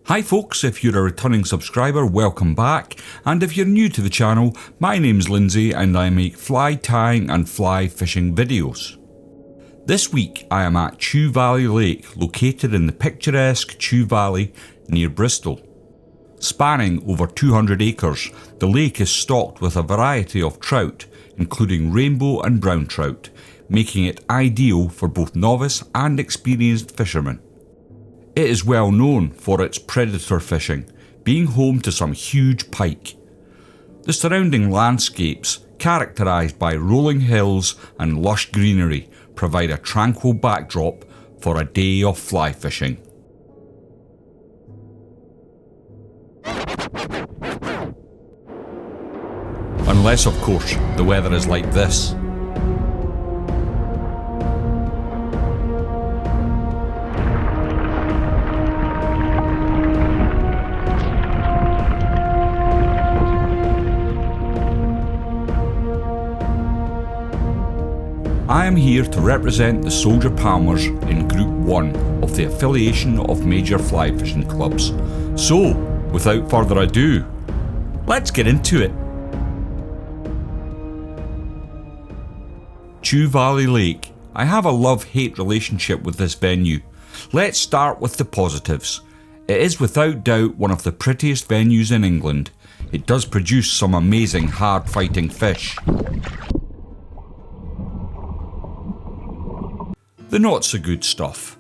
Hi folks, if you're a returning subscriber, welcome back, and if you're new to the channel, my name's Lindsay and I make fly tying and fly fishing videos. This week I am at Chew Valley Lake, located in the picturesque Chew Valley near Bristol. Spanning over 200 acres, the lake is stocked with a variety of trout, including rainbow and brown trout, making it ideal for both novice and experienced fishermen. It is well known for its predator fishing, being home to some huge pike. The surrounding landscapes, characterised by rolling hills and lush greenery, provide a tranquil backdrop for a day of fly fishing. Unless, of course, the weather is like this. I am here to represent the Soldier Palmers in Group 1 of the Affiliation of Major Fly Fishing Clubs. So, without further ado, let's get into it. Chew Valley Lake. I have a love-hate relationship with this venue. Let's start with the positives. It is without doubt one of the prettiest venues in England. It does produce some amazing hard-fighting fish. The not so good stuff.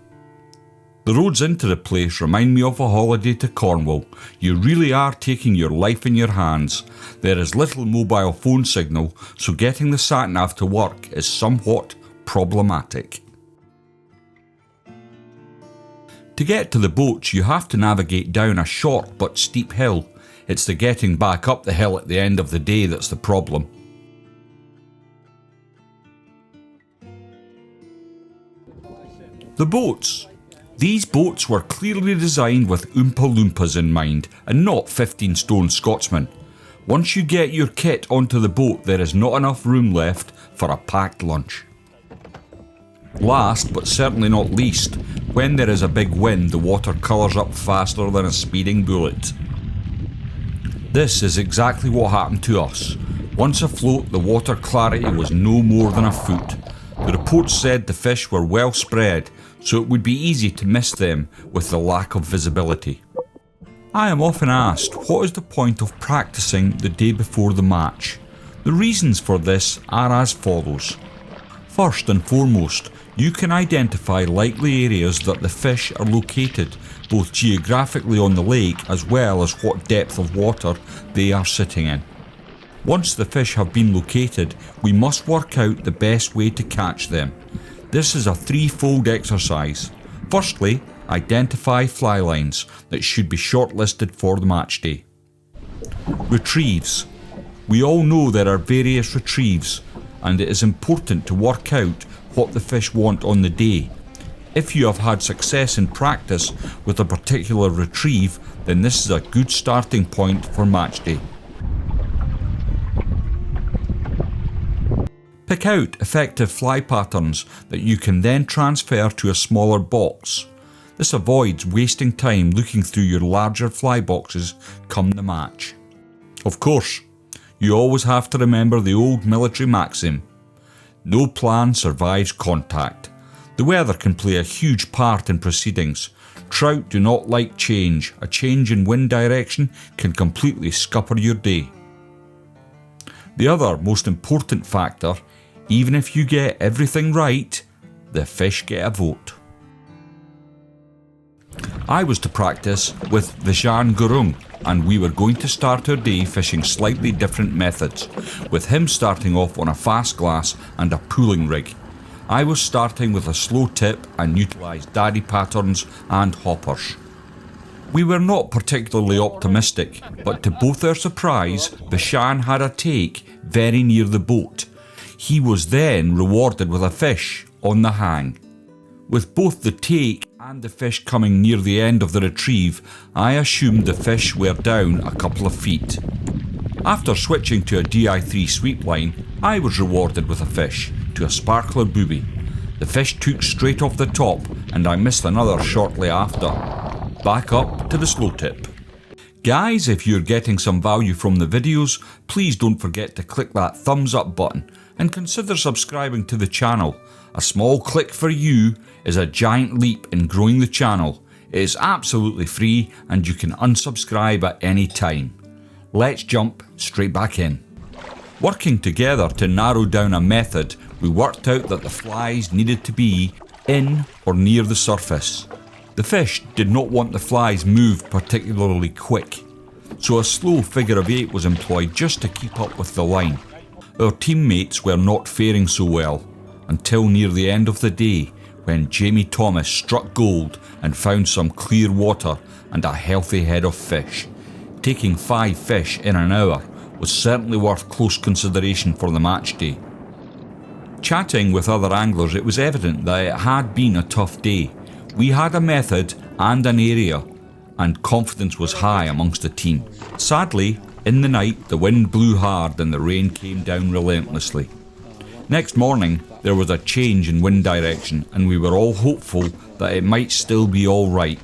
The roads into the place remind me of a holiday to Cornwall. You really are taking your life in your hands. There is little mobile phone signal, so getting the sat-nav to work is somewhat problematic. To get to the boats, you have to navigate down a short but steep hill. It's the getting back up the hill at the end of the day that's the problem. The boats. These boats were clearly designed with Oompa Loompas in mind and not 15-stone Scotsmen. Once you get your kit onto the boat, there is not enough room left for a packed lunch. Last but certainly not least, when there is a big wind, the water colours up faster than a speeding bullet. This is exactly what happened to us. Once afloat, the water clarity was no more than a foot. The reports said the fish were well spread, so it would be easy to miss them with the lack of visibility. I am often asked, what is the point of practicing the day before the match? The reasons for this are as follows. First and foremost, you can identify likely areas that the fish are located, both geographically on the lake as well as what depth of water they are sitting in. Once the fish have been located, we must work out the best way to catch them. This is a threefold exercise. Firstly, identify fly lines that should be shortlisted for the match day. Retrieves. We all know there are various retrieves, and it is important to work out what the fish want on the day. If you have had success in practice with a particular retrieve, then this is a good starting point for match day. Pick out effective fly patterns that you can then transfer to a smaller box. This avoids wasting time looking through your larger fly boxes come the match. Of course, you always have to remember the old military maxim, no plan survives contact. The weather can play a huge part in proceedings. Trout do not like change. A change in wind direction can completely scupper your day. The other most important factor, even if you get everything right, the fish get a vote. I was to practice with Vishan Gurung, and we were going to start our day fishing slightly different methods, with him starting off on a fast glass and a pooling rig. I was starting with a slow tip and utilised daddy patterns and hoppers. We were not particularly optimistic, but to both our surprise, Vishan had a take very near the boat. He was then rewarded with a fish on the hang. With both the take and the fish coming near the end of the retrieve, I assumed the fish were down a couple of feet. After switching to a Di3 sweep line, I was rewarded with a fish, to a sparkler booby. The fish took straight off the top and I missed another shortly after. back up to the slow tip. Guys, if you're getting some value from the videos, please don't forget to click that thumbs up button and consider subscribing to the channel. A small click for you is a giant leap in growing the channel. It is absolutely free and you can unsubscribe at any time. Let's jump straight back in. Working together to narrow down a method, we worked out that the flies needed to be in or near the surface. The fish did not want the flies moved particularly quick, so a slow figure of 8 was employed just to keep up with the line. Our teammates were not faring so well, until near the end of the day when Jamie Thomas struck gold and found some clear water and a healthy head of fish. Taking 5 fish in an hour was certainly worth close consideration for the match day. Chatting with other anglers, it was evident that it had been a tough day. We had a method and an area, and confidence was high amongst the team. Sadly, in the night the wind blew hard and the rain came down relentlessly. Next morning there was a change in wind direction and we were all hopeful that it might still be alright.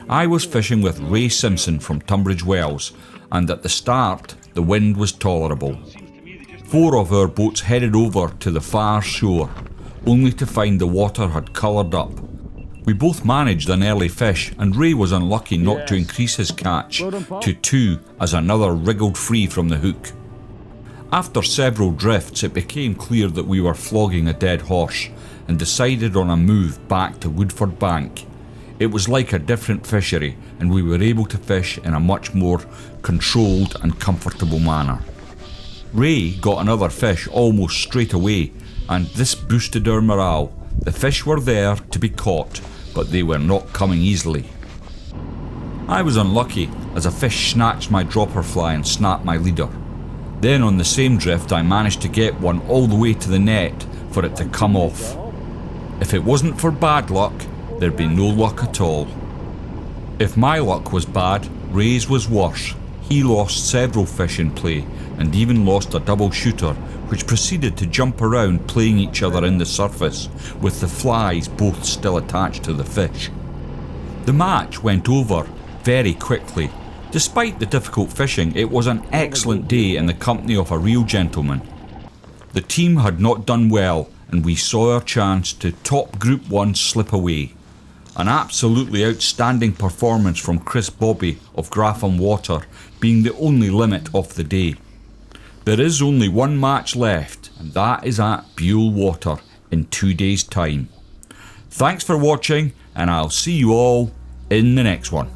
I was fishing with Ray Simpson from Tunbridge Wells, and at the start the wind was tolerable. 4 of our boats headed over to the far shore, only to find the water had coloured up. We both managed an early fish and Ray was unlucky not to increase his catch to 2 as another wriggled free from the hook. After several drifts it became clear that we were flogging a dead horse and decided on a move back to Woodford Bank. It was like a different fishery and we were able to fish in a much more controlled and comfortable manner. Ray got another fish almost straight away and this boosted our morale. The fish were there to be caught, but they were not coming easily. I was unlucky as a fish snatched my dropper fly and snapped my leader. Then on the same drift I managed to get one all the way to the net for it to come off. If it wasn't for bad luck, there'd be no luck at all. If my luck was bad, Ray's was worse. He lost several fish in play and even lost a double shooter, which proceeded to jump around playing each other in the surface, with the flies both still attached to the fish. The match went over very quickly. Despite the difficult fishing, it was an excellent day in the company of a real gentleman. The team had not done well and we saw our chance to top Group 1 slip away. An absolutely outstanding performance from Chris Bobby of Grapham Water being the only limit of the day. There is only one match left and that is at Buell Water in 2 days' time. Thanks for watching and I'll see you all in the next one.